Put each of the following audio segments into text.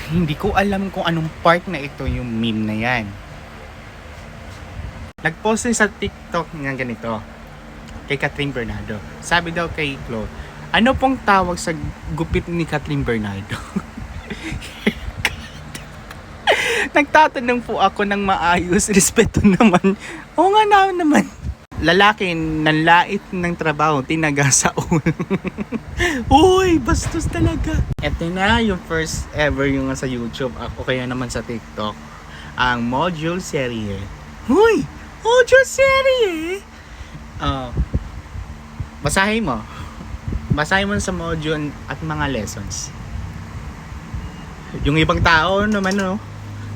Hindi ko alam kung anong part na ito yung meme na yan. Nag-post din sa TikTok nga ganito kay Catherine Bernardo. Sabi daw kay Chloe, ano pong tawag sa gupit ni Catherine Bernardo? Nagtatanong po ako ng maayos, respeto naman. Oo nga naman. Lalaki, nanlait ng trabaho, tinaga sa ulo. Uy, bastos talaga. Ito na yung first ever yung sa YouTube, ako kaya naman sa TikTok, ang module serie. Uy, module serie! Basahin mo. Basahin mo sa module at mga lessons. Yung ibang tao naman, no?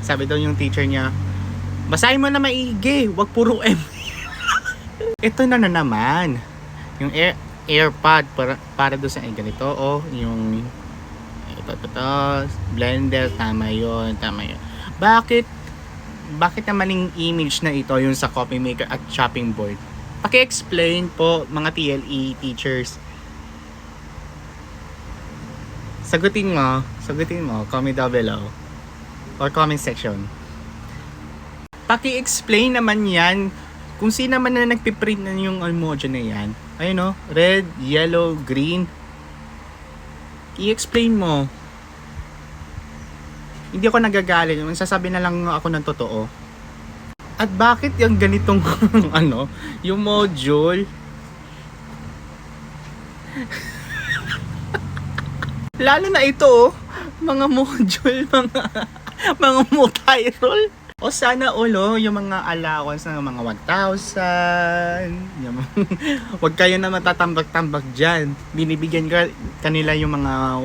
Sabi daw yung teacher niya, basahin mo na maigi, wag puro M. Ito na naman. Yung AirPod para doon sa ganito. Oh, yung ito, blender, tama yun. Bakit naman yung image na ito yung sa copy maker at chopping board? Paki-explain po mga TLE teachers. Sagutin mo, comment down below or comment section. Paki-explain naman yan kung sino man na nagpiprint na yung emoji na yan. Ayun o, red, yellow, green. I-explain mo. Hindi ako nagagalit. Sasabi na lang ako ng totoo. At bakit yung ganitong yung module? Lalo na ito, mga module, mga multi-role. O sana ulo, yung mga allowance ng mga 1,000. Huwag kayo na matatambak-tambak dyan. Binibigyan kanila yung mga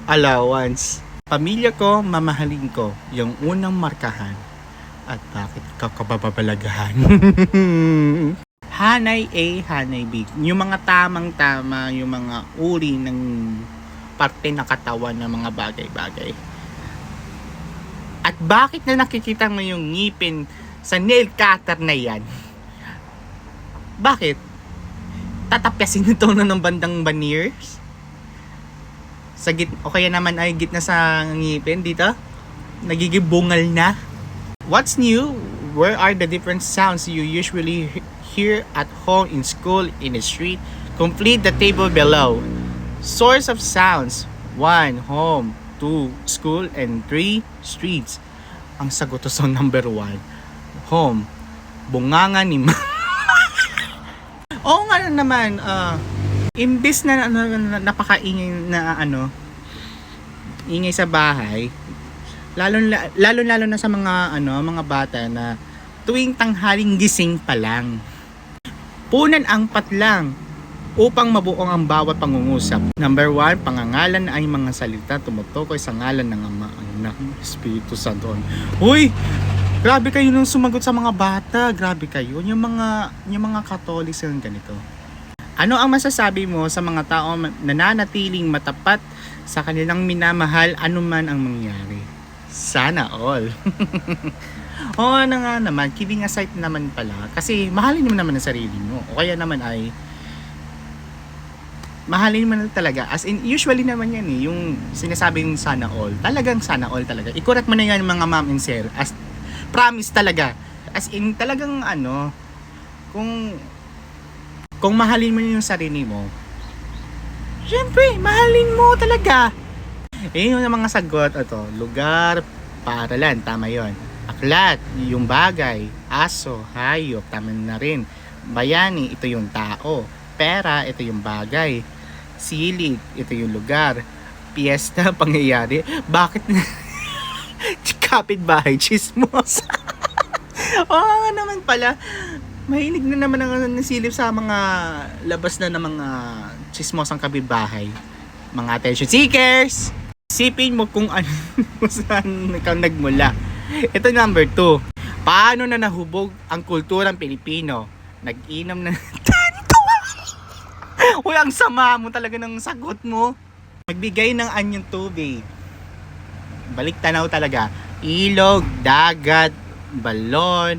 allowance. Pamilya ko, mamahalin ko. Yung unang markahan. At bakit ka kababalagahan? Hanay A, Hanay B. Yung mga tamang-tama, yung mga uri ng parte ng katawan ng mga bagay-bagay. At bakit na nakikita mo yung ngipin sa nail cutter na yan? Bakit? Tatapyasin ito na ng bandang veneers? O kaya naman ay gitna sa ngipin dito? Nagigibungal na? What's new? Where are the different sounds you usually hear at home, in school, in the street? Complete the table below. Source of sounds: 1. Home, 2. School, and 3. Streets. Ang sagot sa number 1, home. Bunganga ni Oo nga naman, imbis na napakaingay na ingay sa bahay, lalo na sa mga bata na tuwing tanghaling gising pa lang, punan ang patlang upang mabuong ang bawat pangungusap. Number 1, pangangalan ay mga salita tumutukoy sa ngalan ng Ama, Anak, Espiritu Santo. Uy! Grabe kayo nung sumagot sa mga bata. Grabe kayo. Yung mga Catholics yung ganito. Ano ang masasabi mo sa mga tao nananatiling matapat sa kanilang minamahal anuman ang mangyari? Sana all. Oo nga naman. Kidding aside naman pala. Kasi mahalin mo naman ang sarili mo. O kaya naman ay mahalin mo na talaga. As in, usually naman yan yung sinasabing sana all. Talagang sana all talaga. I-correct mo na yan mga mom and sir. As promise talaga. As in, talagang kung mahalin mo yung sarili mo, syempre, mahalin mo talaga. Yung mga sagot, lugar, paaralan, tama yon. Aklat, yung bagay, aso, hayop, tama na rin. Bayani, ito yung tao. Pera, ito yung bagay. Silig, ito yung lugar. Piyesta, pangyayari. Bakit kapitbahay, chismos? Oo naman pala. Mahilig na naman ang nasilip sa mga labas na ng mga chismosang kapitbahay. Mga attention seekers. Isipin mo kung ano saan ikaw nagmula. Ito number 2. Paano na nahubog ang kulturang Pilipino? Nag-inom na Uy, ang sama mo talaga ng sagot mo. Magbigay ng anyong tubig. Balik tanaw talaga. Ilog, dagat, balon,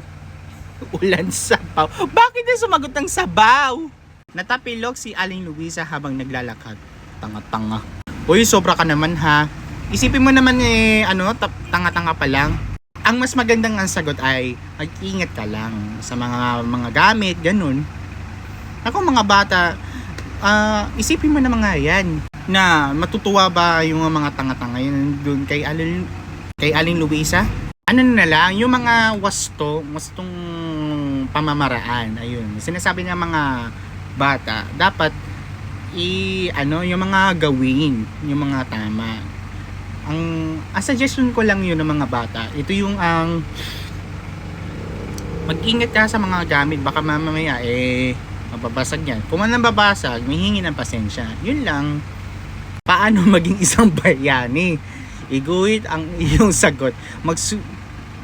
ulan, sabaw. Bakit na sumagot ng sabaw? Natapilok si Aling Luisa habang naglalakad. Tanga-tanga. Uy, sobra ka naman ha. Isipin mo naman tanga-tanga pa lang. Ang mas magandang ang sagot ay mag-ingat ka lang sa mga gamit, ganun. Ako mga bata, isipin mo na mga yan na matutuwa ba yung mga tanga-tanga yun doon kay Aling Luisa? Ano na lang, yung mga wastong pamamaraan, ayun. Sinasabi ng mga bata, dapat yung mga gawin, yung mga tama. Ang suggestion ko lang yun ng mga bata, ito yung mag-ingat ka sa mga gamit, baka mamaya mababasag yan. Kung man nababasag, may hingi ng pasensya. Yun lang. Paano maging isang bayani? Iguhit ang iyong sagot.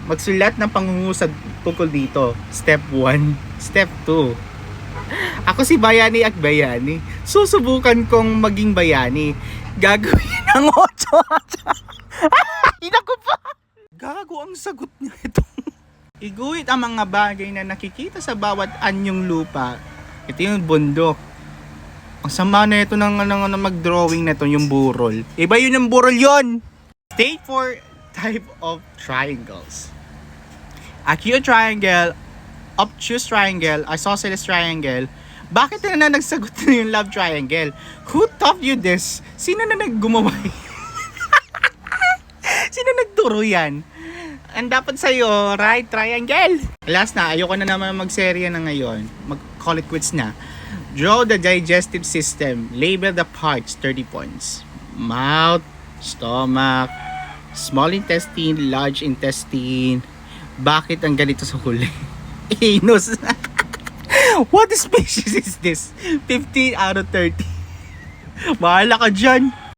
Magsulat ng pangungusad tungkol dito. Step 1, Step 2. Ako si Bayani Akbayani. Susubukan kong maging bayani. Gagawin ng 8. Hinako pa! Gago ang sagot niya ito. Iguhit ang mga bagay na nakikita sa bawat anyong lupa. Ito yung bundok. Ang sama na ito ng mag-drawing na ito, yung burol. Iba yun yung burol yun! State 4 type of triangles. Acute triangle, obtuse triangle, isosceles triangle. Bakit na nagsagot na yung love triangle? Who taught you this? Sino na naggumawa? Sino nagturo yan? Ang dapat sa'yo, right triangle. Last na, ayoko na naman magserye na ngayon. Mag-call it quits na. Draw the digestive system. Label the parts, 30 points. Mouth, stomach, small intestine, large intestine. Bakit ang ganito sa huli? Anus. What species is this? 15 out of 30. Bahala ka dyan.